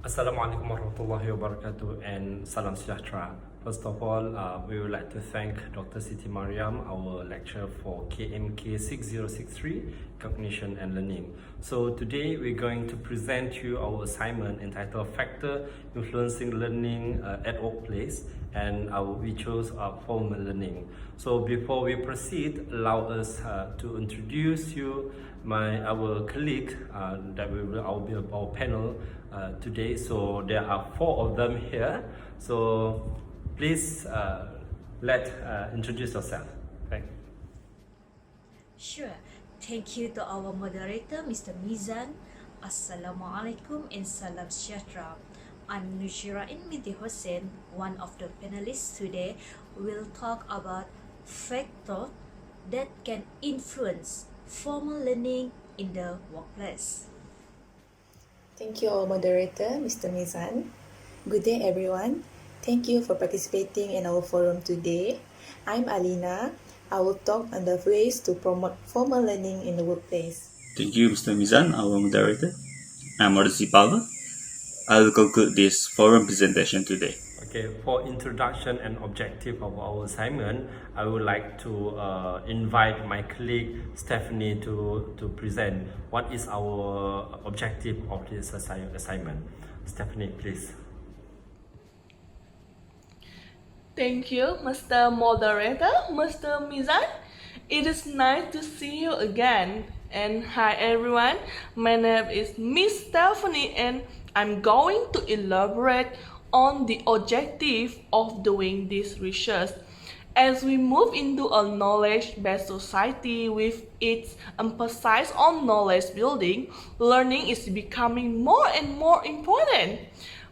Assalamualaikum warahmatullahi wabarakatuh and salam sejahtera. First of all, we would like to thank Dr. Siti Mariam, our lecturer for KMK6063, Cognition and Learning. So today we're going to present you our assignment entitled Factor Influencing Learning at Workplace, and we chose formal learning. So before we proceed, allow us to introduce you our colleague that will be our panel today. So there are 4 of them here. So please introduce yourself. Okay. Sure. Thank you to our moderator, Mr. Mizan. Assalamualaikum and salam sejahtera. I'm Nushira Inmiti Hossein, one of the panelists today. We'll talk about factors that can influence formal learning in the workplace. Thank you, our moderator, Mr. Mizan. Good day, everyone. Thank you for participating in our forum today. I'm Alina. I will talk on the ways to promote formal learning in the workplace. Thank you, Mr. Mizan, our moderator. I'm Odyssey Palmer. I will conclude this forum presentation today. Okay, for introduction and objective of our assignment, I would like to invite my colleague Stephanie to present what is our objective of this assignment. Stephanie, please. Thank you, Mr. Moderator, Mr. Mizan. It is nice to see you again. And hi everyone, my name is Miss Stephanie and I'm going to elaborate on the objective of doing this research. As we move into a knowledge-based society with its emphasis on knowledge building, learning is becoming more and more important.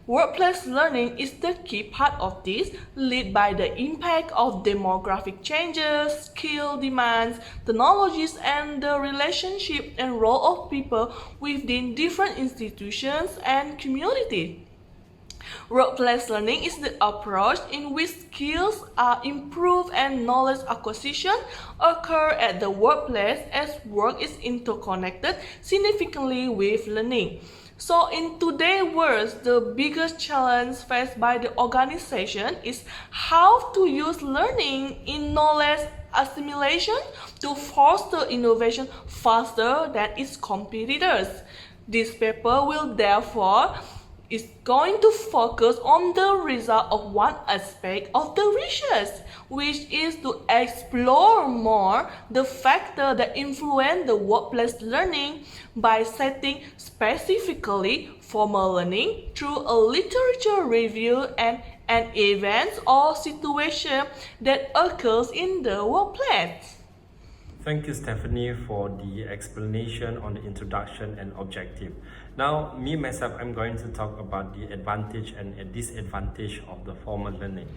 Workplace learning is the key part of this, led by the impact of demographic changes, skill demands, technologies, and the relationship and role of people within different institutions and communities. Workplace learning is the approach in which skills are improved and knowledge acquisition occur at the workplace as work is interconnected significantly with learning. So in today's world, the biggest challenge faced by the organization is how to use learning in knowledge assimilation to foster innovation faster than its competitors. This paper will therefore is going to focus on the result of one aspect of the research, which is to explore more the factors that influence the workplace learning by setting specifically formal learning through a literature review and an event or situation that occurs in the workplace. Thank you, Stephanie, for the explanation on the introduction and objective. Now, myself, I'm going to talk about the advantage and disadvantage of the formal learning.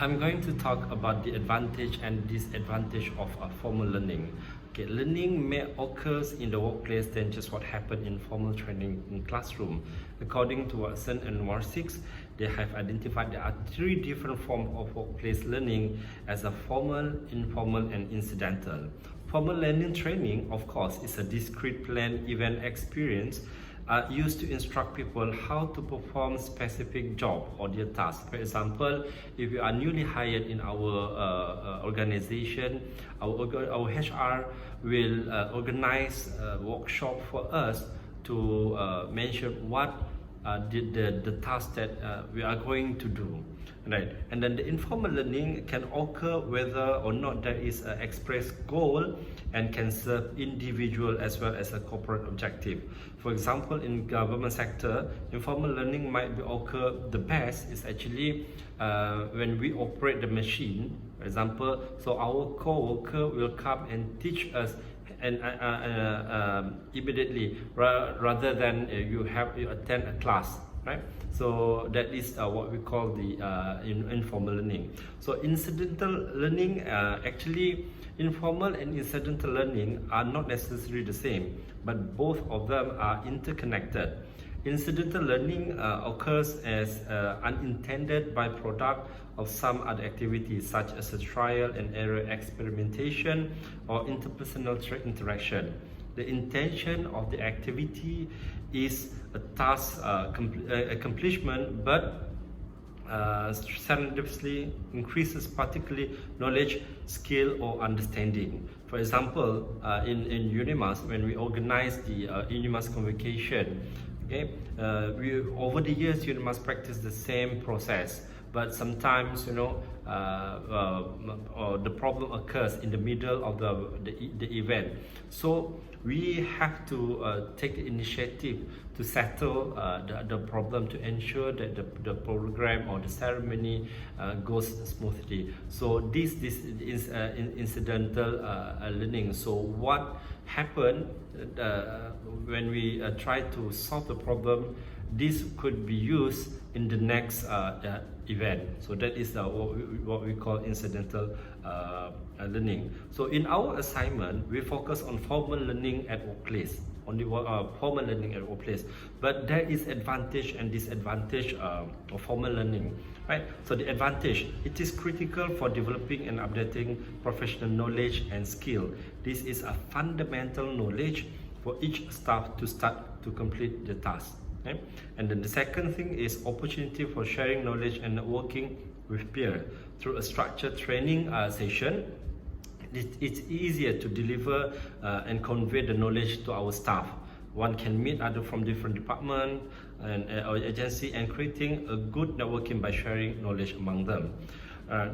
I'm going to talk about the advantage and disadvantage of formal learning. Okay, learning may occur in the workplace than just what happened in formal training in classroom. According to Watson and Warsick, they have identified there are 3 different forms of workplace learning as a formal, informal, and incidental. Formal learning training, of course, is a discrete planned event experience used to instruct people how to perform specific job or their task. For example, if you are newly hired in our organization, our HR will organize a workshop for us to mention what the task that we are going to do. Right, and then the informal learning can occur whether or not there is an expressed goal and can serve individual as well as a corporate objective. For example, in government sector, informal learning might occur the best is actually when we operate the machine. For example, so our co-worker will come and teach us and immediately rather than you attend a class. Right, so that is what we call the informal learning. So incidental learning, actually informal and incidental learning are not necessarily the same, but both of them are interconnected. Incidental learning occurs as unintended byproduct of some other activities such as a trial and error experimentation or interpersonal interaction. The intention of the activity is a task accomplishment, but serendipitously increases particularly knowledge, skill, or understanding. For example, in UNIMAS, when we organize the UNIMAS convocation, okay, we over the years UNIMAS practice the same process, but sometimes, you know, the problem occurs in the middle of the event. So we have to take the initiative to settle the problem, to ensure that the program or the ceremony goes smoothly. So this is incidental learning. So what happened when we try to solve the problem, this could be used in the next event. So that is what we call incidental learning. So in our assignment, we focus on formal learning at workplace, only formal learning at workplace. But there is advantage and disadvantage of formal learning, right? So the advantage, it is critical for developing and updating professional knowledge and skill. This is a fundamental knowledge for each staff to start to complete the task. Okay? And then the second thing is opportunity for sharing knowledge and networking with peers. Through a structured training session, it's easier to deliver and convey the knowledge to our staff. One can meet others from different departments or agency and creating a good networking by sharing knowledge among them.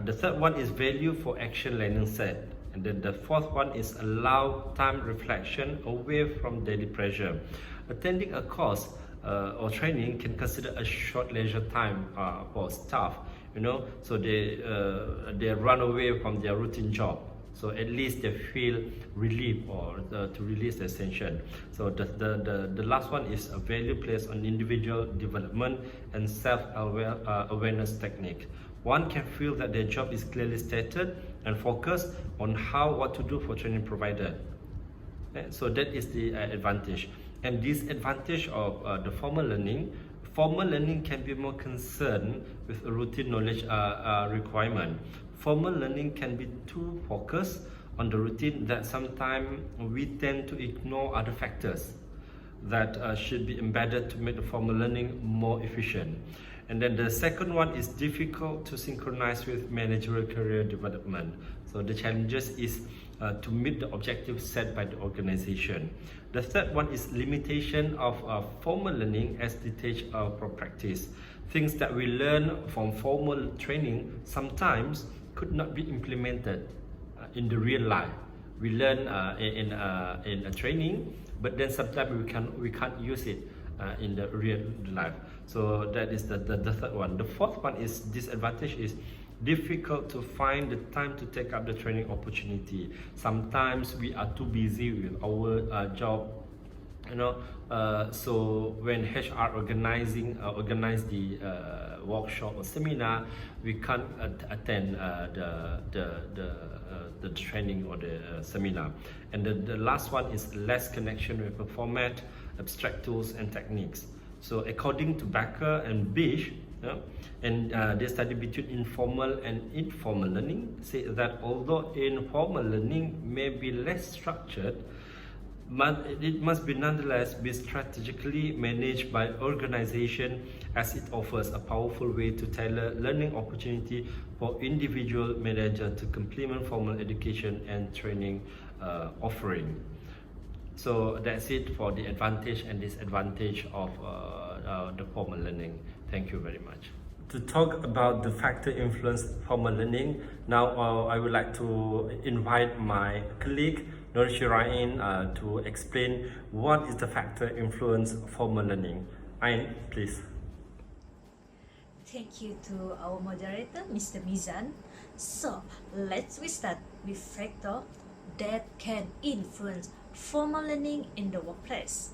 The third one is value for action learning set. And then the fourth one is allow time reflection away from daily pressure. Attending a course or training can consider a short leisure time for staff, you know, so they run away from their routine job. So at least they feel relief or to release their tension. So the last one is a value placed on individual development and self-awareness technique. One can feel that their job is clearly stated and focused on what to do for training provider. Okay? So that is the advantage. And disadvantage of the formal learning can be more concerned with a routine knowledge requirement. Formal learning can be too focused on the routine that sometimes we tend to ignore other factors that should be embedded to make the formal learning more efficient. And then the second one is difficult to synchronize with managerial career development. So the challenges is to meet the objectives set by the organization. The third one is limitation of formal learning as detached from practice. Things that we learn from formal training sometimes could not be implemented in the real life. We learn in a training, but then sometimes we can't use it in the real life. So that is the third one. The fourth one is disadvantage is difficult to find the time to take up the training opportunity. Sometimes we are too busy with our job, you know. So when HR organize the workshop or seminar, we can't attend the training or the seminar. And the last one is less connection with the format, abstract tools and techniques. So according to Becker and Bish, and they study between informal and informal learning, say that although informal learning may be less structured, it must be nonetheless be strategically managed by organization, as it offers a powerful way to tailor learning opportunity for individual manager to complement formal education and training offering. So that's it for the advantage and disadvantage of the formal learning. Thank you very much. To talk about the factor influence formal learning, now I would like to invite my colleague Nur Shirain to explain what is the factor influence formal learning. Ain, please. Thank you to our moderator, Mr. Mizan. So let's start with factor that can influence formal learning in the workplace.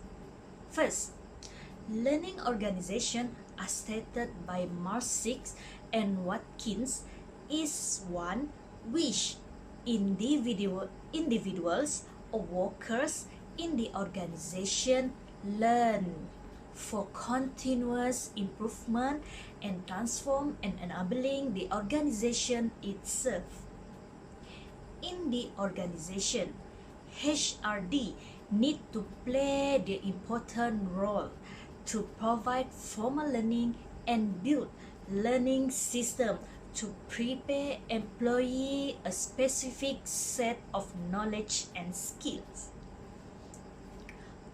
First, learning organization, as stated by Marx and Watkins, is one which individuals or workers in the organization learn for continuous improvement and transform and enabling the organization itself. In the organization, HRD need to play the important role to provide formal learning and build learning system to prepare employee a specific set of knowledge and skills.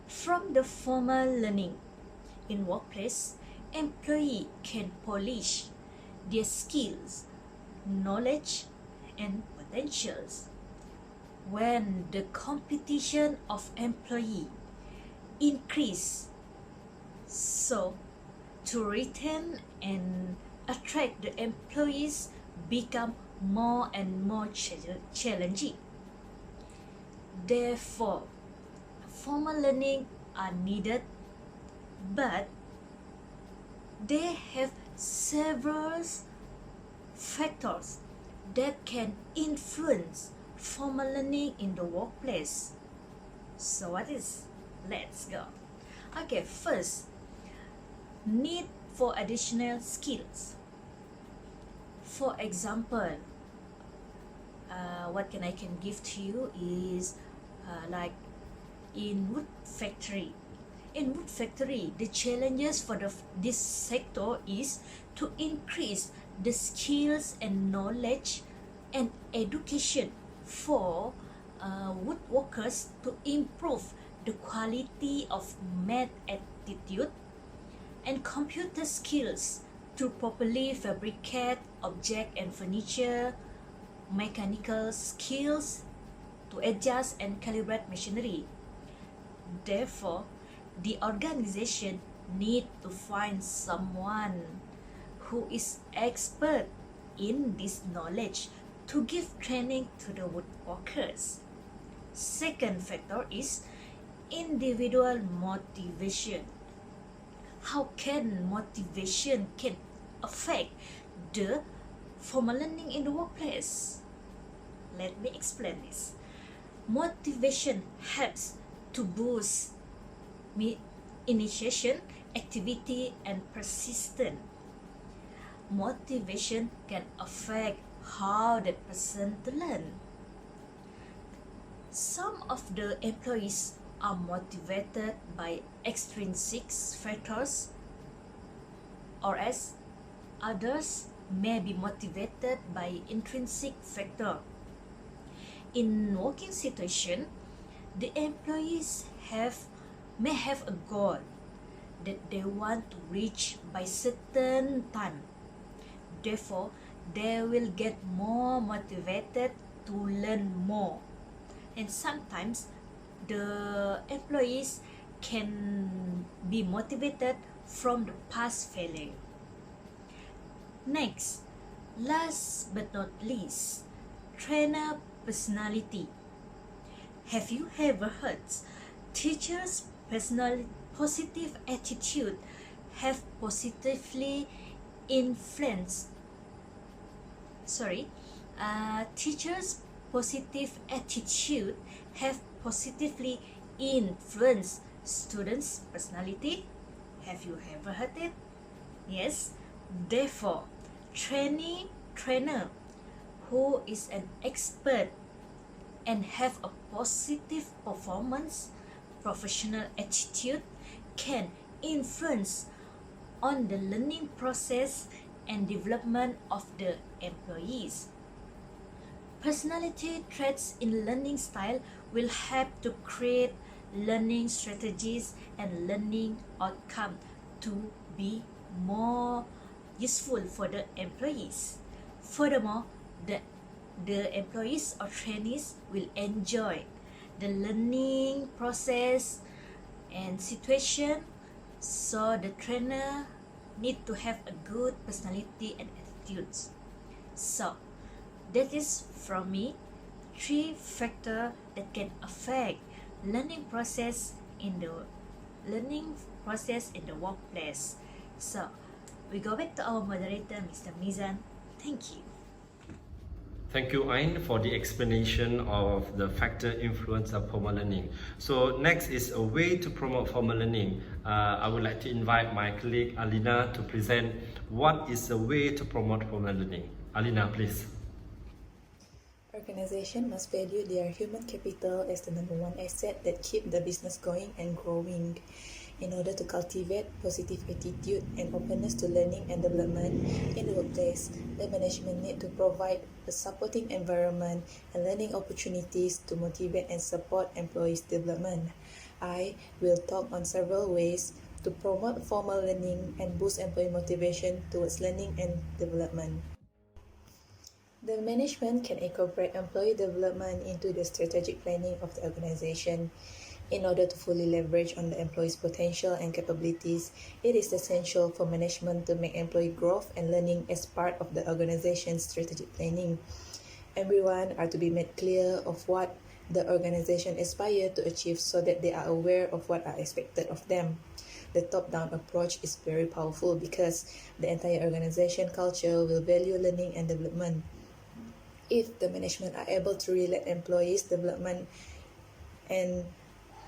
From the formal learning in workplace, employee can polish their skills, knowledge, and potentials. When the competition of employee increase, so to retain and attract the employees become more and more challenging. Therefore, formal learning are needed, but they have several factors that can influence formal learning in the workplace. So what is? Let's go. Okay, first, need for additional skills. For example, what I can give to you is like in wood factory. In wood factory, the challenges for this sector is to increase the skills and knowledge and education for woodworkers to improve the quality of math aptitude and computer skills to properly fabricate object and furniture, mechanical skills to adjust and calibrate machinery. Therefore, the organization need to find someone who is expert in this knowledge to give training to the woodworkers. Second factor is individual motivation. How can motivation can affect the formal learning in the workplace? Let me explain this. Motivation helps to boost initiation, activity, and persistence. Motivation can affect how the person to learn. Some of the employees are motivated by extrinsic factors, or as others may be motivated by intrinsic factor. In working situation, the employees may have a goal that they want to reach by certain time. Therefore, they will get more motivated to learn more. And sometimes the employees can be motivated from the past failure. Next, last but not least, trainer personality. Have you ever heard teachers' positive attitude have positively influenced? Teachers' positive attitude have positively influenced students' personality. Have you ever heard it? Yes. Therefore, trainer who is an expert and have a positive performance, professional attitude can influence on the learning process and development of the employees. Personality traits in learning style will help to create learning strategies and learning outcome to be more useful for the employees. Furthermore, the employees or trainees will enjoy the learning process and situation, so the trainer need to have a good personality and attitudes. So that is from me 3 factors that can affect learning process in the workplace. So we go back to our moderator, Mr. Mizan. Thank you. Thank you, Ain, for the explanation of the factor influence of formal learning. So next is a way to promote formal learning. I would like to invite my colleague Alina to present what is a way to promote formal learning. Alina, please. Organization must value their human capital as the number one asset that keep the business going and growing. In order to cultivate positive attitude and openness to learning and development in the workplace, the management need to provide a supporting environment and learning opportunities to motivate and support employees' development. I will talk on several ways to promote formal learning and boost employee motivation towards learning and development. The management can incorporate employee development into the strategic planning of the organization. In order to fully leverage on the employee's potential and capabilities, it is essential for management to make employee growth and learning as part of the organization's strategic planning. Everyone are to be made clear of what the organization aspires to achieve so that they are aware of what are expected of them. The top-down approach is very powerful because the entire organization culture will value learning and development. If the management are able to relate employees' development and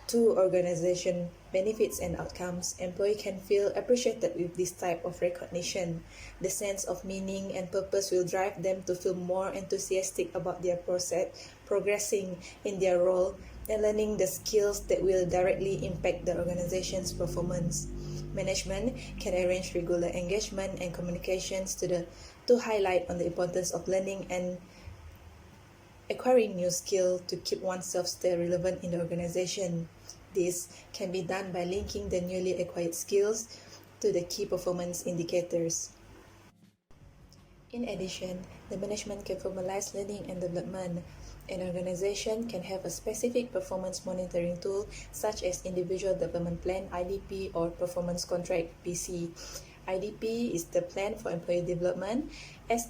to organization benefits and outcomes, employee can feel appreciated with this type of recognition. The sense of meaning and purpose will drive them to feel more enthusiastic about their progressing in their role and learning the skills that will directly impact the organization's performance. Management can arrange regular engagement and communications to highlight on the importance of learning and acquiring new skills to keep oneself stay relevant in the organization. This can be done by linking the newly acquired skills to the key performance indicators. In addition, the management can formalize learning and development. An organization can have a specific performance monitoring tool such as Individual Development Plan (IDP) or Performance Contract (PC). IDP is the plan for employee development as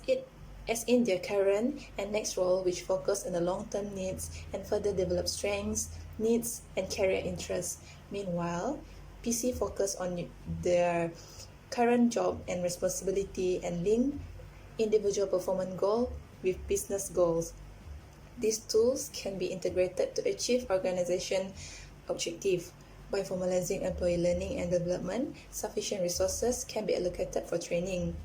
in their current and next role, which focus on the long-term needs and further develop strengths, needs, and career interests. Meanwhile, PC focus on their current job and responsibility and link individual performance goal with business goals. These tools can be integrated to achieve organization objective. By formalizing employee learning and development, sufficient resources can be allocated for training.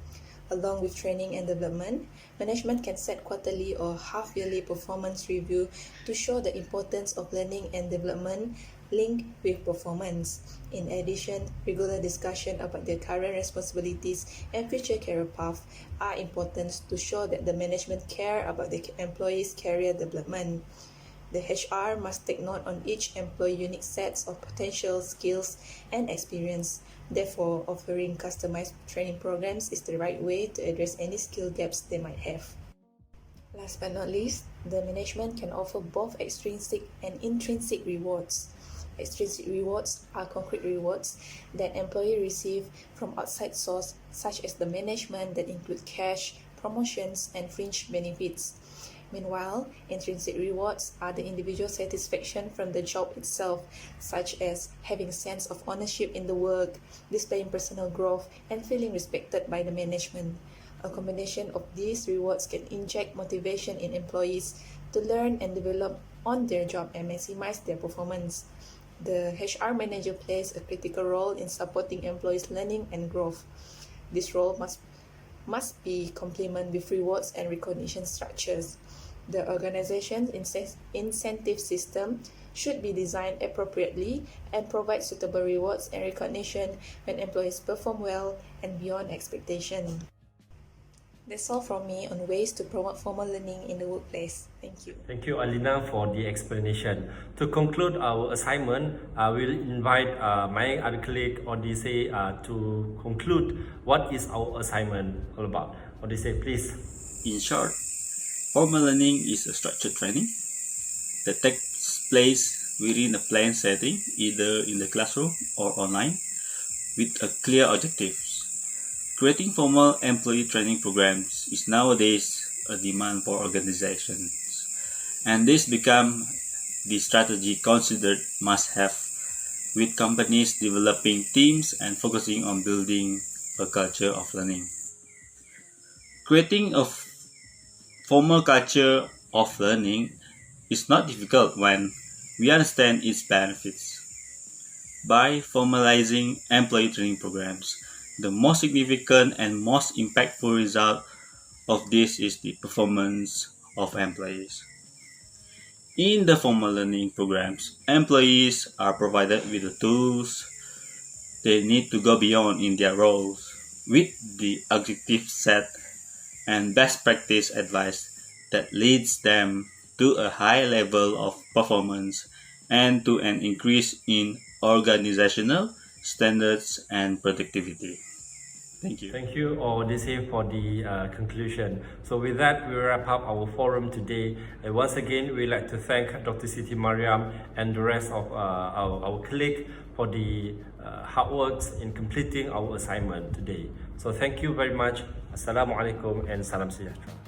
Along with training and development, management can set quarterly or half-yearly performance review to show the importance of learning and development linked with performance. In addition, regular discussion about their current responsibilities and future career path are important to show that the management care about the employees' career development. The HR must take note on each employee unique sets of potential skills and experience. Therefore, offering customized training programs is the right way to address any skill gaps they might have. Last but not least, the management can offer both extrinsic and intrinsic rewards. Extrinsic rewards are concrete rewards that employees receive from outside sources such as the management that include cash, promotions, and fringe benefits. Meanwhile, intrinsic rewards are the individual satisfaction from the job itself, such as having a sense of ownership in the work, displaying personal growth, and feeling respected by the management. A combination of these rewards can inject motivation in employees to learn and develop on their job and maximize their performance. The HR manager plays a critical role in supporting employees' learning and growth. This role must be complemented with rewards and recognition structures. The organization's incentive system should be designed appropriately and provide suitable rewards and recognition when employees perform well and beyond expectation. That's all from me on ways to promote formal learning in the workplace. Thank you. Thank you, Alina, for the explanation. To conclude our assignment, I will invite my other colleague, Odyssey, to conclude what is our assignment all about. Odyssey, please. In short, formal learning is a structured training that takes place within a planned setting, either in the classroom or online, with a clear objective. Creating formal employee training programs is nowadays a demand for organizations, and this become the strategy considered must-have, with companies developing teams and focusing on building a culture of learning. Creating a formal culture of learning is not difficult when we understand its benefits. By formalizing employee training programs, the most significant and most impactful result of this is the performance of employees. In the formal learning programs, employees are provided with the tools they need to go beyond in their roles, with the objective set and best practice advice that leads them to a high level of performance and to an increase in organizational standards and productivity. Thank you. Thank you, Odysseus, for the conclusion. So with that, we wrap up our forum today. And once again, we'd like to thank Dr. Siti Mariam and the rest of our colleagues for the hard works in completing our assignment today. So thank you very much. Assalamualaikum and salam sejahtera.